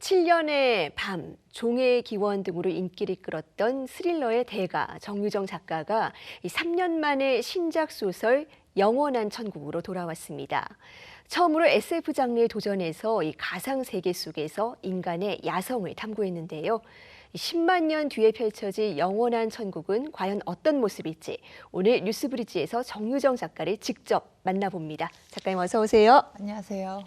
7년의 밤, 종의 기원 등으로 인기를 끌었던 스릴러의 대가 정유정 작가가 3년 만에 신작 소설 영원한 천국으로 돌아왔습니다. 처음으로 SF 장르에 도전해서 이 가상 세계 속에서 인간의 야성을 탐구했는데요. 10만 년 뒤에 펼쳐질 영원한 천국은 과연 어떤 모습일지 오늘 뉴스브리지에서 정유정 작가를 직접 만나봅니다. 작가님 어서 오세요. 안녕하세요.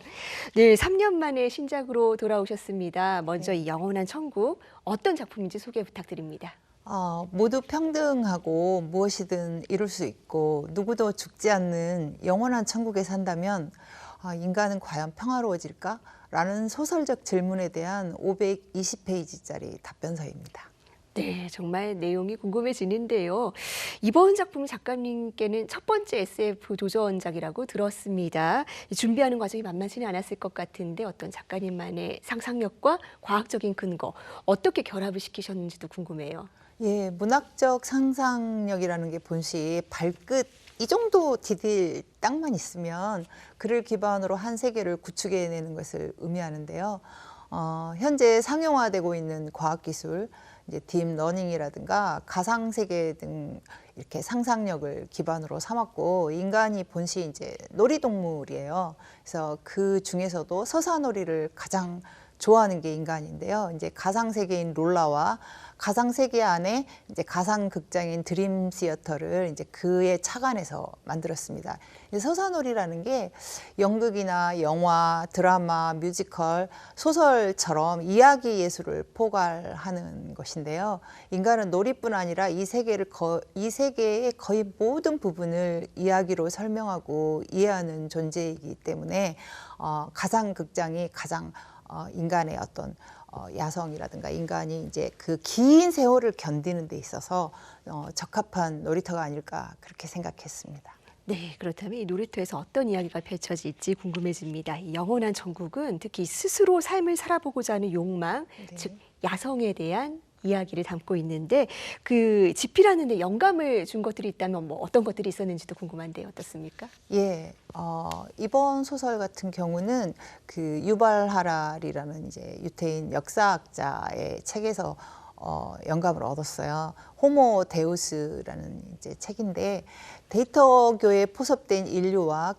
네, 3년 만에 신작으로 돌아오셨습니다. 먼저 네. 이 영원한 천국 어떤 작품인지 소개 부탁드립니다. 모두 평등하고 무엇이든 이룰 수 있고 누구도 죽지 않는 영원한 천국에 산다면 인간은 과연 평화로워질까? 라는 소설적 질문에 대한 520페이지짜리 답변서입니다. 네, 정말 내용이 궁금해지는데요. 이번 작품 작가님께는 첫 번째 SF 도전작이라고 들었습니다. 준비하는 과정이 만만치는 않았을 것 같은데 어떤 작가님만의 상상력과 과학적인 근거 어떻게 결합을 시키셨는지도 궁금해요. 예, 문학적 상상력이라는 게 본시 발끝 이 정도 디딜 땅만 있으면 그를 기반으로 한 세계를 구축해내는 것을 의미하는데요. 현재 상용화되고 있는 과학기술, 이제 딥러닝이라든가 가상세계 등 이렇게 상상력을 기반으로 삼았고 인간이 본시 이제 놀이동물이에요. 그래서 그 중에서도 서사놀이를 가장 좋아하는 게 인간인데요. 이제 가상세계인 롤라와 가상세계 안에 이제 가상극장인 드림 시어터를 이제 그에 착안해서 만들었습니다. 서사놀이라는 게 연극이나 영화, 드라마, 뮤지컬, 소설처럼 이야기 예술을 포괄하는 것인데요. 인간은 놀이뿐 아니라 이 세계의 거의 모든 부분을 이야기로 설명하고 이해하는 존재이기 때문에 가상극장이 가장 인간의 어떤 야성이라든가 인간이 이제 그 긴 세월을 견디는 데 있어서 적합한 놀이터가 아닐까 그렇게 생각했습니다. 네, 그렇다면 이 놀이터에서 어떤 이야기가 펼쳐질지 궁금해집니다. 이 영원한 천국은 특히 스스로 삶을 살아보고자 하는 욕망, 네. 즉 야성에 대한 이야기를 담고 있는데 그 집필하는 데 영감을 준 것들이 있다면 뭐 어떤 것들이 있었는지도 궁금한데요. 어떻습니까? 예, 이번 소설 같은 경우는 그 유발 하랄이라는 이제 유태인 역사학자의 책에서 영감을 얻었어요. 호모 데우스라는 이제 책인데 데이터교에 포섭된 인류와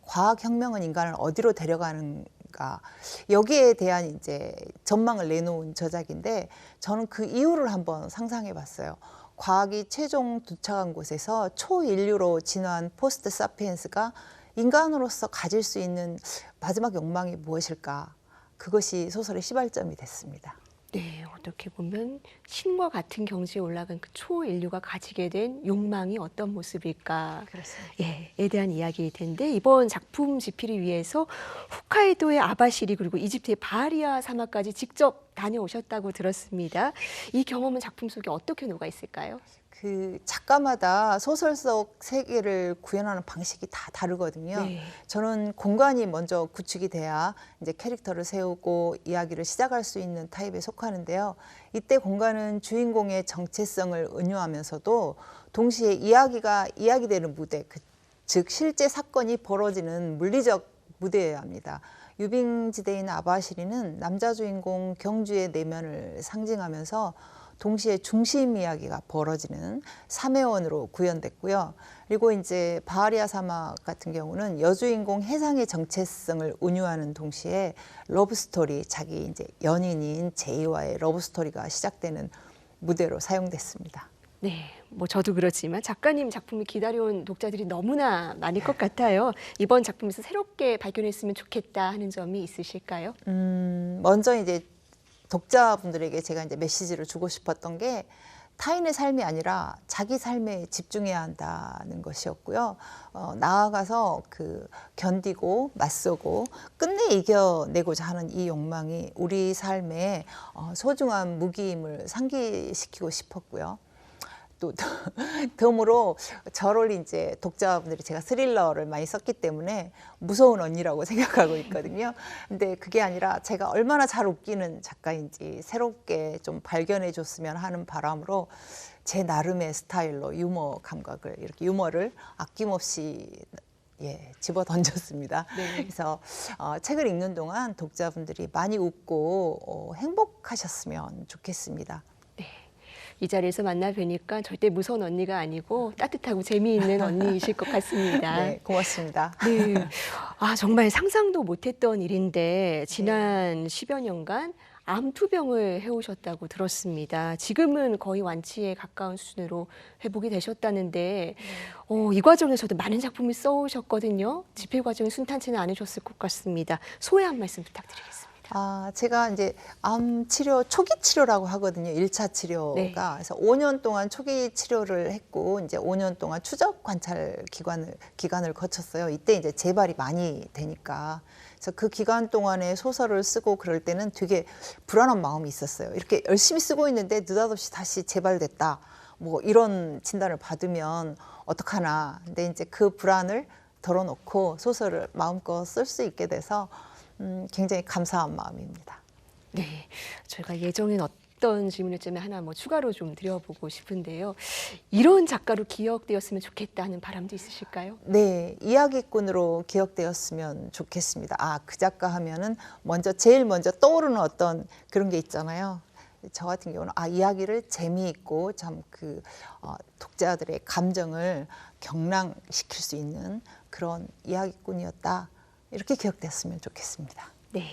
과학혁명은 인간을 어디로 데려가는가 여기에 대한 이제 전망을 내놓은 저작인데 저는 그 이유를 한번 상상해 봤어요. 과학이 최종 도착한 곳에서 초인류로 진화한 포스트 사피엔스가 인간으로서 가질 수 있는 마지막 욕망이 무엇일까? 그것이 소설의 시발점이 됐습니다. 네, 어떻게 보면 신과 같은 경지에 올라간 그 초인류가 가지게 된 욕망이 어떤 모습일까? 그렇습니다. 에 대한 이야기일 텐데 이번 작품 집필을 위해서 홋카이도의 아바시리 그리고 이집트의 바하리아 사막까지 직접 다녀오셨다고 들었습니다. 이 경험은 작품 속에 어떻게 녹아 있을까요? 그 작가마다 소설 속 세계를 구현하는 방식이 다 다르거든요. 네. 저는 공간이 먼저 구축이 돼야 이제 캐릭터를 세우고 이야기를 시작할 수 있는 타입에 속하는데요. 이때 공간은 주인공의 정체성을 은유하면서도 동시에 이야기가 이야기되는 무대, 즉 실제 사건이 벌어지는 물리적 무대여야 합니다. 유빙지대인 아바시리는 남자 주인공 경주의 내면을 상징하면서 동시에 중심 이야기가 벌어지는 삼회원으로 구현됐고요. 그리고 이제 바하리아 사막 같은 경우는 여주인공 해상의 정체성을 은유하는 동시에 러브스토리, 자기 이제 연인인 제이와의 러브스토리가 시작되는 무대로 사용됐습니다. 네, 뭐 저도 그렇지만 작가님 작품을 기다려온 독자들이 너무나 많을 것 같아요. 이번 작품에서 새롭게 발견했으면 좋겠다 하는 점이 있으실까요? 먼저 이제 독자분들에게 제가 이제 메시지를 주고 싶었던 게 타인의 삶이 아니라 자기 삶에 집중해야 한다는 것이었고요. 나아가서 그 견디고 맞서고 끝내 이겨내고자 하는 이 욕망이 우리 삶에 소중한 무기임을 상기시키고 싶었고요. 또 덤으로 저를 이제 독자분들이 제가 스릴러를 많이 썼기 때문에 무서운 언니라고 생각하고 있거든요. 근데 그게 아니라 제가 얼마나 잘 웃기는 작가인지 새롭게 좀 발견해 줬으면 하는 바람으로 제 나름의 스타일로 유머 감각을 이렇게 유머를 아낌없이 집어 던졌습니다. 네. 그래서 책을 읽는 동안 독자분들이 많이 웃고 행복하셨으면 좋겠습니다. 네. 이 자리에서 만나 뵈니까 절대 무서운 언니가 아니고 따뜻하고 재미있는 언니이실 것 같습니다. 네, 고맙습니다. 네. 정말 상상도 못했던 일인데 지난 10여 년간 암투병을 해오셨다고 들었습니다. 지금은 거의 완치에 가까운 수준으로 회복이 되셨다는데 이 과정에서도 많은 작품을 써오셨거든요. 집필 과정이 순탄치는 않으셨을 것 같습니다. 소회 한 말씀 부탁드리겠습니다. 제가 이제 암 치료 초기 치료라고 하거든요. 1차 치료가. 네. 그래서 5년 동안 초기 치료를 했고 이제 5년 동안 추적 관찰 기간을 거쳤어요. 이때 이제 재발이 많이 되니까. 그래서 그 기간 동안에 소설을 쓰고 그럴 때는 되게 불안한 마음이 있었어요. 이렇게 열심히 쓰고 있는데 느닷없이 다시 재발됐다. 뭐 이런 진단을 받으면 어떡하나. 근데 이제 그 불안을 덜어놓고 소설을 마음껏 쓸 수 있게 돼서 굉장히 감사한 마음입니다. 네, 저희가 예정엔 어떤 질문이었지만 하나 추가로 좀 드려보고 싶은데요. 이런 작가로 기억되었으면 좋겠다 하는 바람도 있으실까요? 네, 이야기꾼으로 기억되었으면 좋겠습니다. 그 작가 하면은 제일 먼저 떠오르는 어떤 그런 게 있잖아요. 저 같은 경우는 이야기를 재미있고 참 독자들의 감정을 경랑시킬 수 있는 그런 이야기꾼이었다. 이렇게 기억됐으면 좋겠습니다. 네.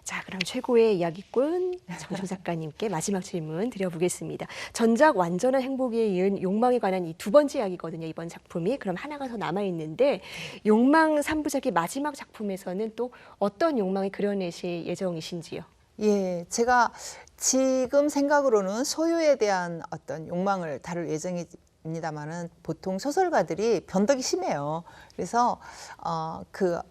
자, 그럼 최고의 이야기꾼 정효정 작가님께 마지막 질문 드려보겠습니다. 전작 완전한 행복에 이은 욕망에 관한 이 두 번째 이야기거든요. 이번 작품이. 그럼 하나가 더 남아있는데 욕망 3부작의 마지막 작품에서는 또 어떤 욕망을 그려내실 예정이신지요? 예, 제가 지금 생각으로는 소유에 대한 어떤 욕망을 다룰 예정입니다만은 보통 소설가들이 변덕이 심해요. 그래서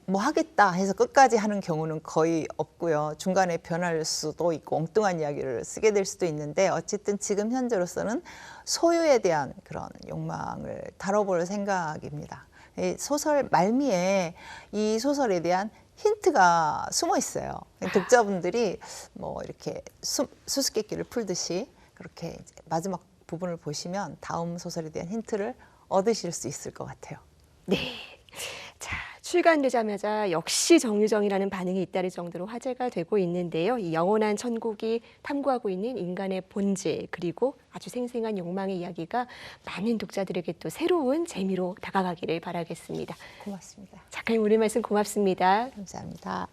뭐 하겠다 해서 끝까지 하는 경우는 거의 없고요. 중간에 변할 수도 있고 엉뚱한 이야기를 쓰게 될 수도 있는데 어쨌든 지금 현재로서는 소유에 대한 그런 욕망을 다뤄볼 생각입니다. 이 소설 말미에 이 소설에 대한 힌트가 숨어 있어요. 독자분들이 뭐 이렇게 수수께끼를 풀듯이 그렇게 이제 마지막 부분을 보시면 다음 소설에 대한 힌트를 얻으실 수 있을 것 같아요. 네. 자, 출간되자마자 역시 정유정이라는 반응이 잇따를 정도로 화제가 되고 있는데요. 이 영원한 천국이 탐구하고 있는 인간의 본질 그리고 아주 생생한 욕망의 이야기가 많은 독자들에게 또 새로운 재미로 다가가기를 바라겠습니다. 고맙습니다. 작가님 오늘 말씀 고맙습니다. 감사합니다.